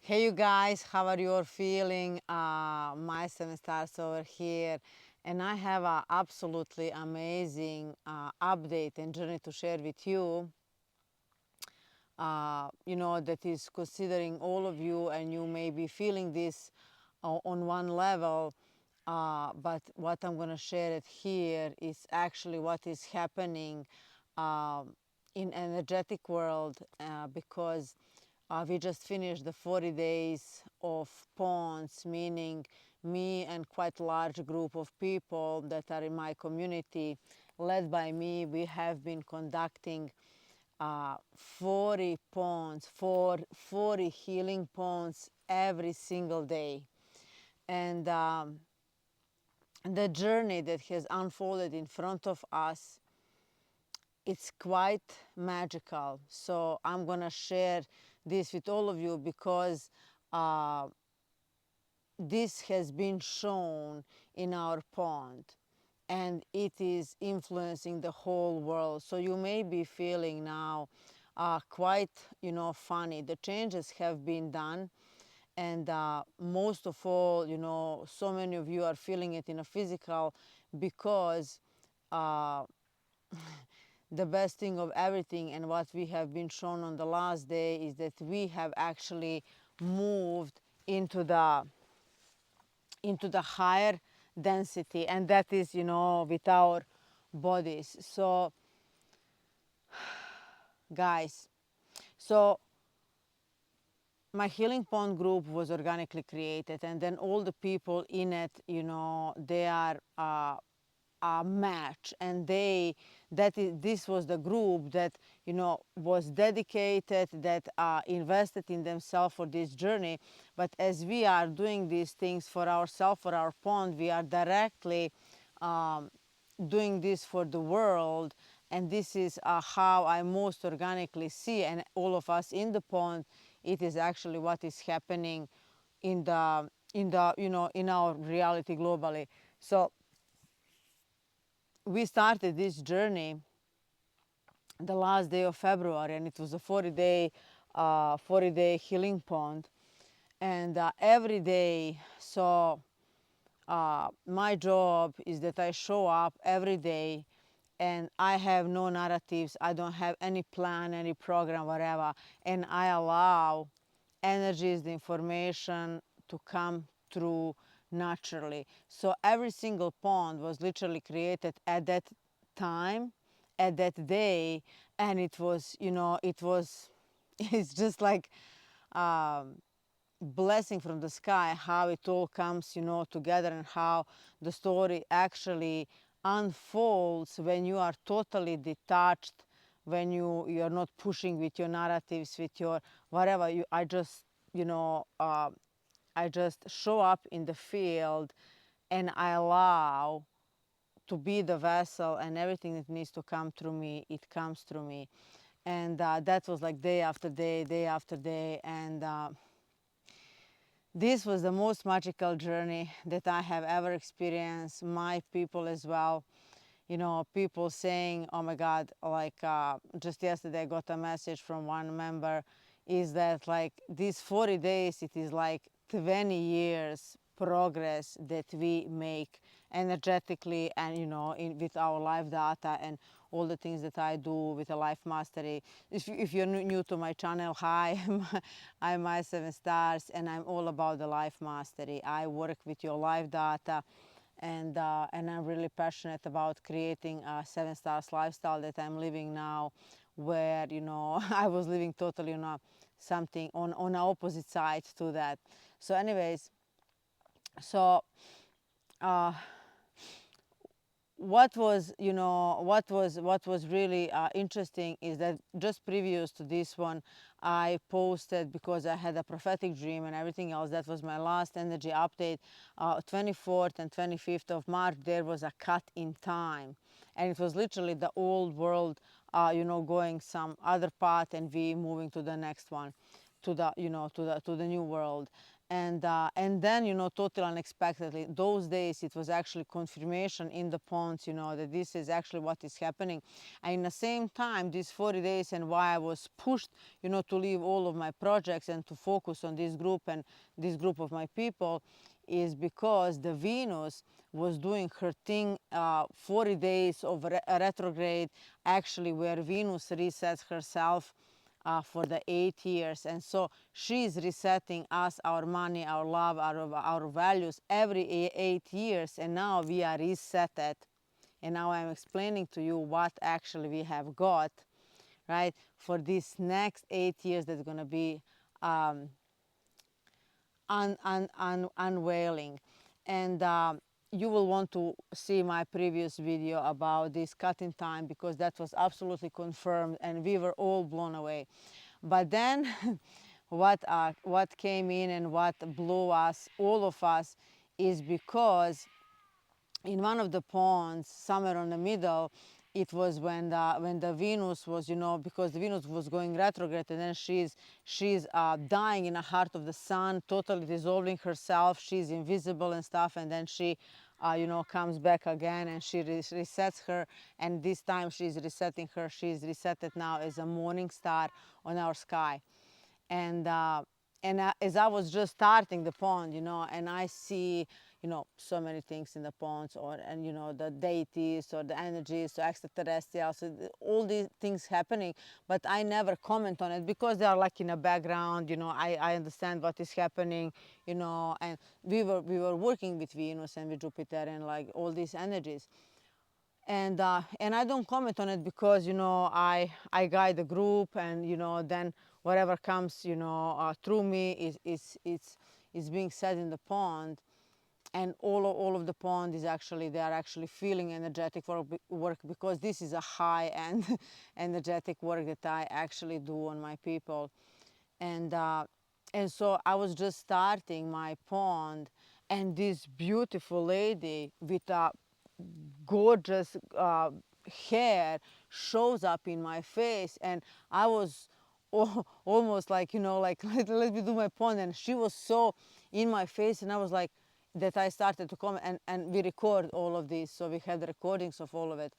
Hey you guys, how are you all feeling? My 7 stars over here, and I have an absolutely amazing update and journey to share with you. That is considering all of you, and you may be feeling this on one level, but what I'm going to share it here is actually what is happening in energetic world because we just finished the 40 days of ponds, meaning me and quite a large group of people that are in my community, led by me, we have been conducting 40 ponds, 40 healing ponds every single day. And the journey that has unfolded in front of us, it's quite magical. So I'm going to share this with all of you because uh, this has been shown in our pond and it is influencing the whole world. So you may be feeling now quite, funny. The changes have been done, and most of all, so many of you are feeling it in a physical because uh, the best thing of everything and what we have been shown on the last day is that we have actually moved into the higher density, and that is with our bodies. So guys, so my healing pond group was organically created, and then all the people in it, they are a match, and this was the group that was dedicated, that invested in themselves for this journey. But as we are doing these things for ourselves, for our pond, we are directly um, doing this for the world. And this is how I most organically see, and all of us in the pond, it is actually what is happening in our reality globally. So we started this journey the last day of February, and it was a 40-day healing pond. And every day, so my job is that I show up every day, and I have no narratives. I don't have any plan, any program, whatever, and I allow energies, the information to come through naturally. So every single pond was literally created at that time, at that day, and it was, it's just like blessing from the sky how it all comes, together, and how the story actually unfolds when you are totally detached, when you're not pushing with your narratives, with your whatever. You know uh, I just show up in the field, and I allow to be the vessel, and everything that needs to come through me, it comes through me. And that was like day after day, day after day. And this was the most magical journey that I have ever experienced. My people as well, people saying, oh my God, like just yesterday I got a message from one member, is that like these 40 days, it is like 20 years progress that we make energetically, and with our life data and all the things that I do with a life mastery. If you're new to my channel, hi, I'm my 7 stars, and I'm all about the life mastery. I work with your life data, and I'm really passionate about creating a 7 stars lifestyle that I'm living now, where I was living totally something on the opposite side to that. So anyways, so uh, what was really interesting is that just previous to this one, I posted, because I had a prophetic dream and everything else. That was my last energy update. 24th and 25th of March, there was a cut in time, and it was literally the old world going some other path, and we moving to the next one. to the, you know, to the new world. And then, you know, totally unexpectedly, those days it was actually confirmation in the ponds, you know, that this is actually what is happening. And in the same time, these 40 days, and why I was pushed, you know, to leave all of my projects and to focus on this group and this group of my people, is because the Venus was doing her thing, 40 days of retrograde, actually, where Venus resets herself for the 8 years. And so she's resetting us, our money, our love, our values every 8 years. And now we are resetted. And now I'm explaining to you what actually we have got, right, for this next 8 years that's going to be unveiling. And you will want to see my previous video about this cutting time, because that was absolutely confirmed and we were all blown away. But then what came in and what blew us, all of us, is because in one of the ponds, somewhere on the middle, it was when the Venus was, you know, because the Venus was going retrograde, and then she's dying in the heart of the sun, totally dissolving herself. She's invisible and stuff, and then she, you know, comes back again, and she resets her. And this time she's resetting her. She's resetted now as a morning star on our sky. And as I was just starting the pond, you know, and I see, you know, so many things in the ponds, and you know, the deities or the energies or extraterrestrials, so all these things happening, but I never comment on it because they are like in the background. You know, I understand what is happening, you know, and we were working with Venus and with Jupiter and like all these energies. And I don't comment on it because, you know, I guide the group, and you know, then whatever comes, you know, through me is being said in the pond. And all of the pond is actually, they are actually feeling energetic work, because this is a high end energetic work that I actually do on my people. And so I was just starting my pond, and this beautiful lady with a gorgeous hair shows up in my face, and I was almost like, you know, like let me do my pond. And she was so in my face, and I was like, that I started to comment, and we record all of this, so we have the recordings of all of it.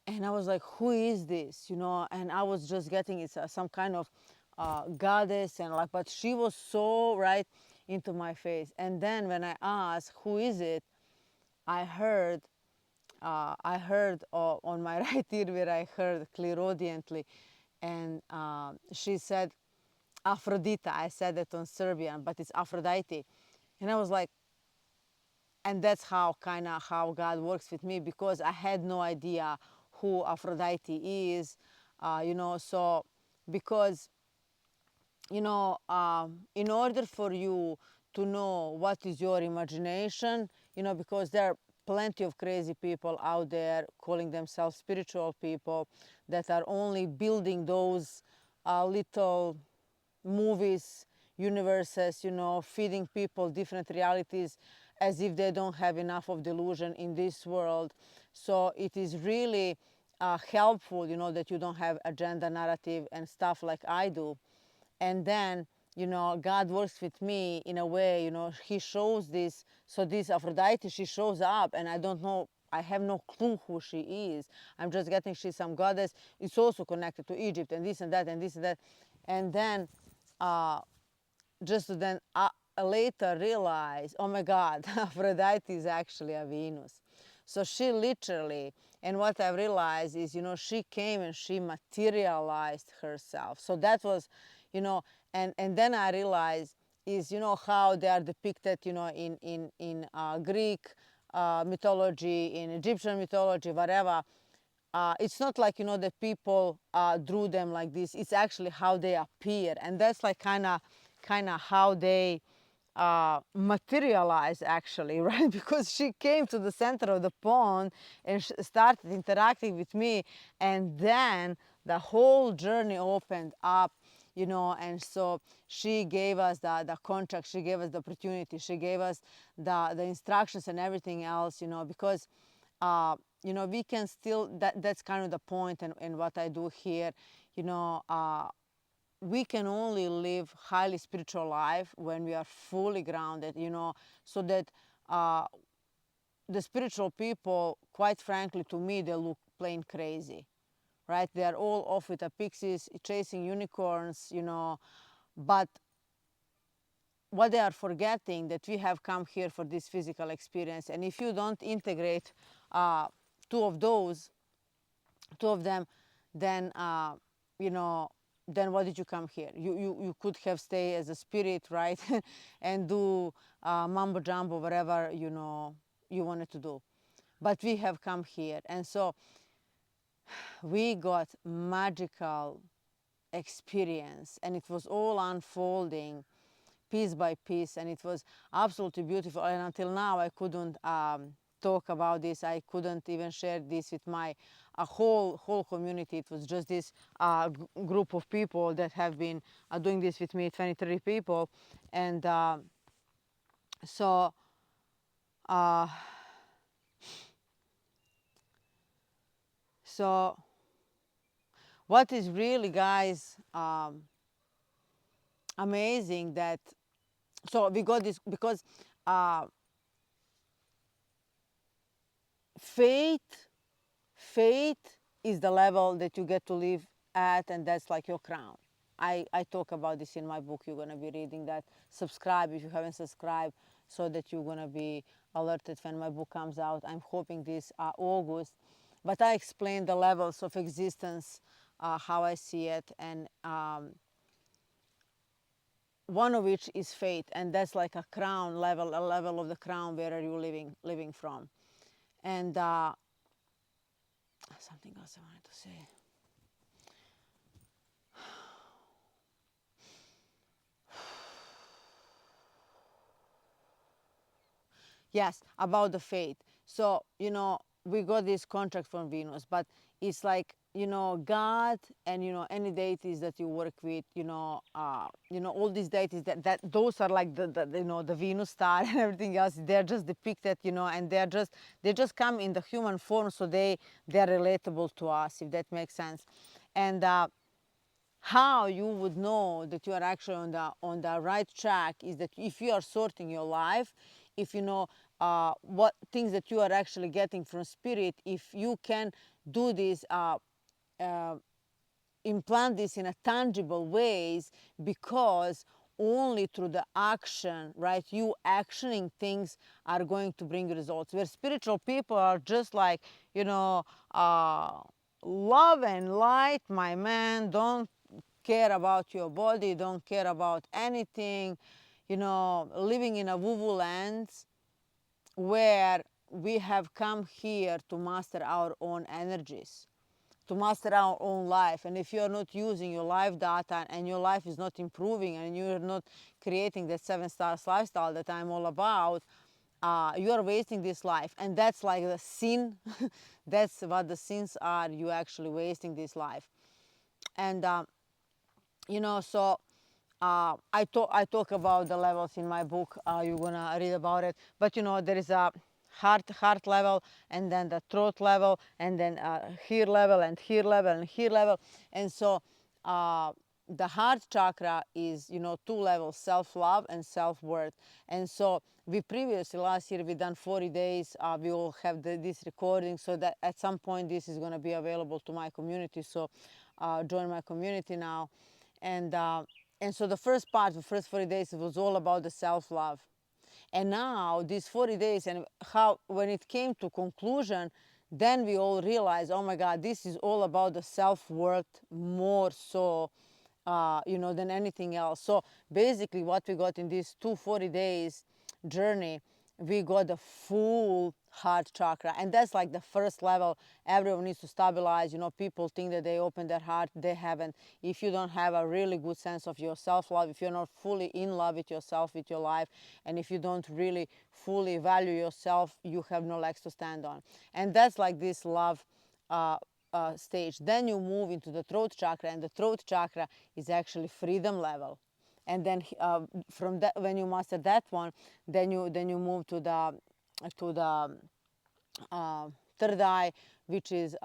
And I was like, who is this, you know? And I was just getting it's some kind of goddess, and like, but she was so right into my face. And then when I asked who is it, I heard on my right ear, where I heard clairaudiently, and she said Aphrodite. I said it on Serbian, but it's Aphrodite. And I was like, and that's how kind of how God works with me, because I had no idea who Aphrodite is, you know. So because, you know, in order for you to know what is your imagination, you know, because there are plenty of crazy people out there calling themselves spiritual people that are only building those little movies, universes, you know, feeding people different realities as if they don't have enough of delusion in this world. So it is really helpful, you know, that you don't have agenda narrative and stuff like I do. And then, you know, God works with me in a way, you know, he shows this. So this Aphrodite, she shows up, and I don't know, I have no clue who she is. I'm just getting she's some goddess. It's also connected to Egypt and this and that and this and that. And then just to then later realize, oh my God, Aphrodite is actually a Venus. So she literally, and what I realized is, you know, she came and she materialized herself. So that was, you know, and then I realized is, you know, how they are depicted, you know, in Greek mythology, in Egyptian mythology, whatever. It's not like, you know, the people drew them like this. It's actually how they appear, and that's like kind of how they materialize actually, right? Because she came to the center of the pond and started interacting with me, and then the whole journey opened up, you know. And so she gave us the contract, she gave us the opportunity, she gave us the instructions and everything else, you know, because you know, we can still, that's kind of the point, and what I do here, you know, we can only live highly spiritual life when we are fully grounded, so that the spiritual people, quite frankly, to me, they look plain crazy, right? They are all off with the pixies, chasing unicorns, but what they are forgetting that we have come here for this physical experience, and if you don't integrate two of those, two of them, then you know then what did you come here? You could have stayed as a spirit, right? And do mambo jumbo, whatever you wanted to do, but we have come here, and so we got magical experience, and it was all unfolding piece by piece, and it was absolutely beautiful. And until now I couldn't talk about this. I couldn't even share this with my whole community. It was just this group of people that have been doing this with me, 23 people. And so uh, so what is really, guys, amazing, that so we got this because uh, faith faith is the level that you get to live at, and that's like your crown. I talk about this in my book. You're going to be reading that. Subscribe if you haven't subscribed, so that you're going to be alerted when my book comes out. I'm hoping this August. But I explain the levels of existence, how I see it, and one of which is faith, and that's like a crown level, a level of the crown. Where are you living from? And something else I wanted to say. Yes, about the faith. So, we got this contract from Venus, but it's like, God and, any deities that you work with, all these deities that those are like the Venus star and everything else. They're just depicted, and they just come in the human form, so they're relatable to us, if that makes sense. And how you would know that you are actually on the right track is that if you are sorting your life, if you know what things that you are actually getting from spirit, if you can do this, uh, implant this in a tangible ways, because only through the action, right, you actioning things are going to bring results. Where spiritual people are just like, uh, love and light, my man, don't care about your body, don't care about anything, living in a woo-woo land, where we have come here to master our own energies, to master our own life. And if you're not using your life data, and your life is not improving, and you're not creating that 7 stars lifestyle that I'm all about, you are wasting this life. And that's like the sin. That's what the sins are. You actually wasting this life. And so I talk about the levels in my book. You're gonna read about it. But there is a heart level, and then the throat level, and then here level, and here level, and here level. And so the heart chakra is, two levels: self-love and self-worth. And so we previously, last year, we done 40 days. We all have this recording, so that at some point this is going to be available to my community. So join my community now. And so the first part, the first 40 days, it was all about the self-love. And now these 40 days, and how when it came to conclusion, then we all realized, oh my God, this is all about the self-worth more so, than anything else. So basically what we got in these 240 days journey, we got the full heart chakra. And that's like the first level. Everyone needs to stabilize. People think that they open their heart. They haven't. If you don't have a really good sense of your self-love, if you're not fully in love with yourself, with your life, and if you don't really fully value yourself, you have no legs to stand on. And that's like this love stage. Then you move into the throat chakra, and the throat chakra is actually freedom level. And then from that, when you master that one, then you move to the third eye, which is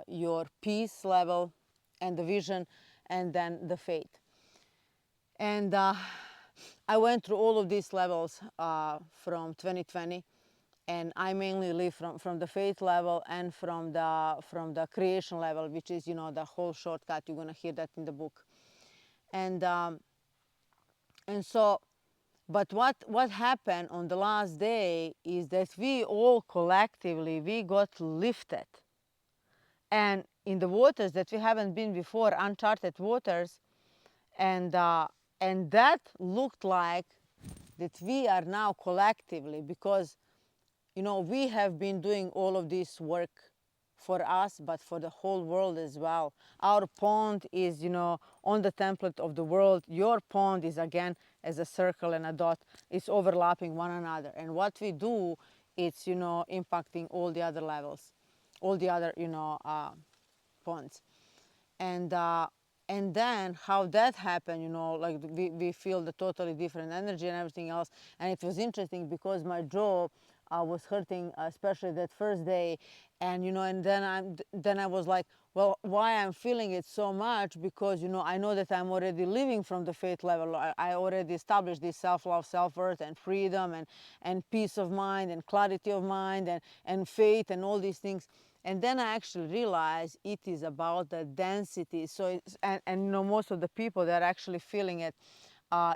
your peace level, and the vision, and then the faith. And I went through all of these levels from 2020, and I mainly live from the faith level and from the creation level, which is, the whole shortcut. You're gonna hear that in the book. And so, but what happened on the last day is that we all collectively we got lifted, and in the waters that we haven't been before, uncharted waters, and that looked like that we are now collectively, because we have been doing all of this work for us, but for the whole world as well. Our pond is, on the template of the world. Your pond is again as a circle and a dot. It's overlapping one another. And what we do, it's, impacting all the other levels, all the other, ponds. And then how that happened, like we feel the totally different energy and everything else. And it was interesting because my jaw was hurting, especially that first day. And and then I was like, well, why I'm feeling it so much? Because I know that I'm already living from the faith level. I already established this self-love, self-worth, and freedom, and peace of mind, and clarity of mind, and faith, and all these things. And then I actually realized it is about the density. So and most of the people, they're actually feeling it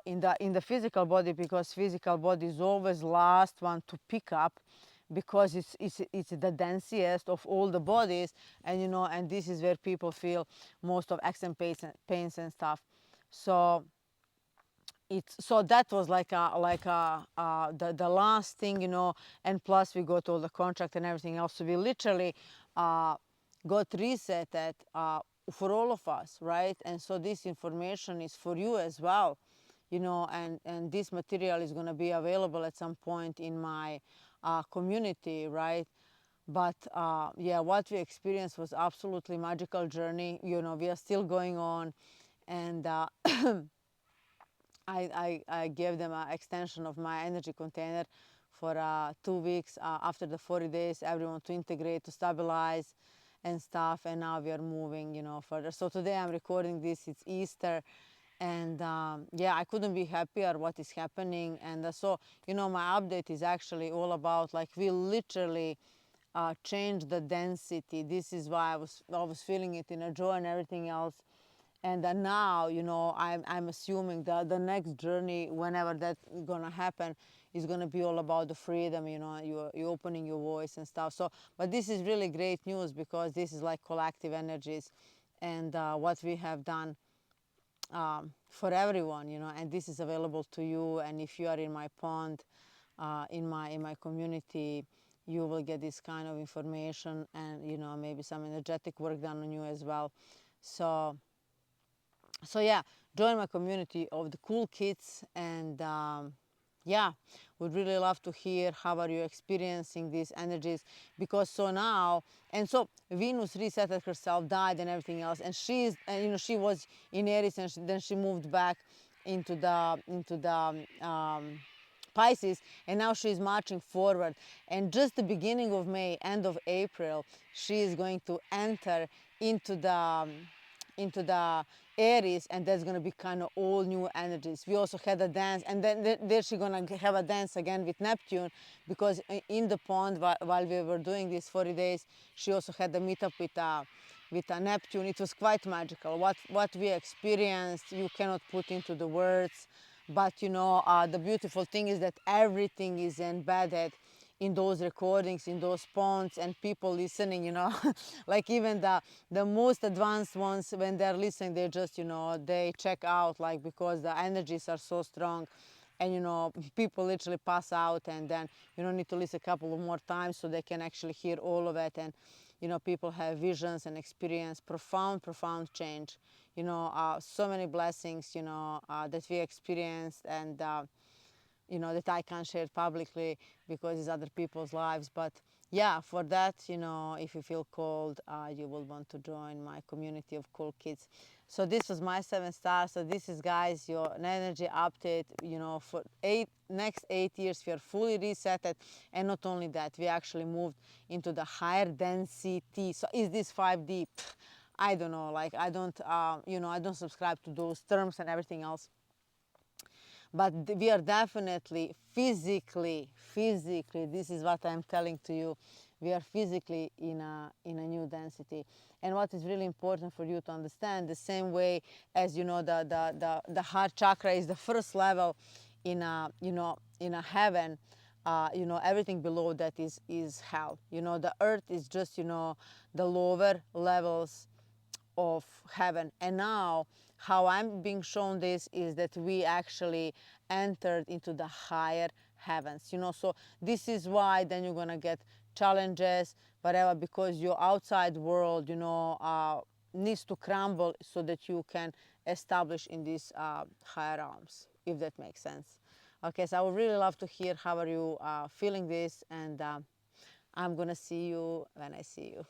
in the physical body, because physical body is always last one to pick up, because it's the densiest of all the bodies. And and this is where people feel most of aches and pains and stuff. So so that was the last thing, and plus we got all the contract and everything else. So we literally uh, got resetted for all of us, right? And so this information is for you as well, and this material is going to be available at some point in my community, right? But yeah, what we experienced was absolutely magical journey. We are still going on. And I gave them an extension of my energy container for 2 weeks after the 40 days, everyone to integrate, to stabilize and stuff. And now we are moving, further. So today I'm recording this, it's Easter. And yeah, I couldn't be happier what is happening. And so, my update is actually all about, like, we literally change the density. This is why I was feeling it in a jaw and everything else. And then now, I'm assuming that the next journey, whenever that's gonna happen, is gonna be all about the freedom. You're opening your voice and stuff. So, but this is really great news, because this is like collective energies, and what we have done for everyone, and this is available to you. And if you are in my pond, in my community, you will get this kind of information, and maybe some energetic work done on you as well. So yeah, join my community of the cool kids. And yeah, would really love to hear how are you experiencing these energies. Because so now, and so Venus resetted herself, died and everything else, and she was in Aries, and then she moved back into the Pisces, and now she's marching forward. And just the beginning of May, end of April, she is going to enter into the Aries, and that's going to be kind of all new energies. We also had a dance, and then there she's going to have a dance again with Neptune, because in the pond, while we were doing these 40 days, she also had a meetup with a Neptune. It was quite magical. What we experienced, you cannot put into the words. But the beautiful thing is that everything is embedded in those recordings, in those ponds, and people listening, like even the most advanced ones, when they're listening, they just, they check out, like, because the energies are so strong. And people literally pass out, and then need to listen a couple of more times so they can actually hear all of it. And people have visions and experience profound change. So many blessings, that we experienced. And that I can't share publicly, because it's other people's lives. But yeah, for that, if you feel called, you will want to join my community of cool kids. So this was my 7 stars. So this is, guys, your energy update. For next 8 years, we are fully resetted. And not only that, we actually moved into the higher density. So is this 5D? I don't know. Like, I don't, I don't subscribe to those terms and everything else. but we are definitely physically, this is what I'm telling to you, we are physically in a new density. And what is really important for you to understand, the same way as the heart chakra is the first level in a in a heaven, everything below that is hell. The earth is just the lower levels of heaven. And now how I'm being shown this is that we actually entered into the higher heavens. So this is why then you're gonna get challenges, whatever, because your outside world needs to crumble so that you can establish in these higher realms, if that makes sense. Okay, so I would really love to hear how are you feeling this, and I'm gonna see you when I see you.